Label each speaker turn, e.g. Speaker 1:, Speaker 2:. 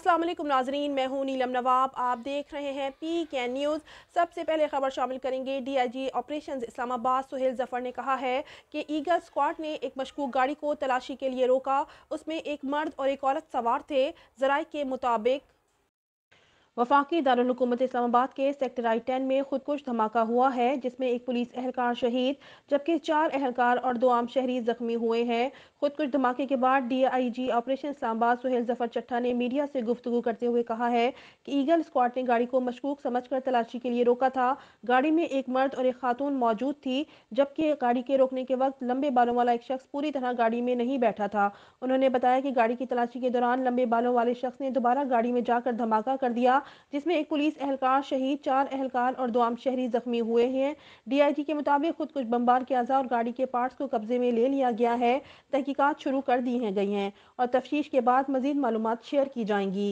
Speaker 1: अस्सलाम वालेकुम नाजरीन, मैं हूं नीलम नवाब। आप देख रहे हैं PKN न्यूज़। सबसे पहले खबर शामिल करेंगे। DIG ऑपरेशंस इस्लामाबाद सुहेल जफर ने कहा है कि ईगल स्क्वाड ने एक मशकूक गाड़ी को तलाशी के लिए रोका। उसमें एक मर्द और एक औरत सवार थे। ज़राए के मुताबिक वफाकी दारुल हुकूमत इस्लामाबाद के सेक्टर I-10 में खुदकुश धमाका हुआ है, जिसमें एक पुलिस एहलकार शहीद जबकि 4 एहलकार और 2 आम शहरी जख्मी हुए हैं। खुदकुश धमाके के बाद DIG ऑपरेशन इस्लामाबाद सुहेल जफर चट्टा ने मीडिया से गुफ्तगू करते हुए कहा है कि ईगल स्क्वाड ने गाड़ी को मशकूक समझकर तलाशी के लिए रोका था। गाड़ी में एक मर्द और एक खातून मौजूद थी, जबकि गाड़ी के रोकने के वक्त लंबे बालों वाला एक शख्स पूरी तरह गाड़ी में नहीं बैठा था। उन्होंने बताया कि गाड़ी की तलाशी के दौरान लंबे बालों वाले शख्स ने दोबारा गाड़ी में जाकर धमाका कर दिया, जिसमें एक पुलिस एहलकार शहीद, 4 एहलकार और 2 आम शहरी जख्मी हुए हैं। DIG के मुताबिक खुद कुछ बमबार के अज़ा और गाड़ी के पार्ट्स को कब्जे में ले लिया गया है। तहकीकात शुरू कर दी गई हैं और तफ्तीश के बाद मजीद मालूमात शेयर की जाएंगी।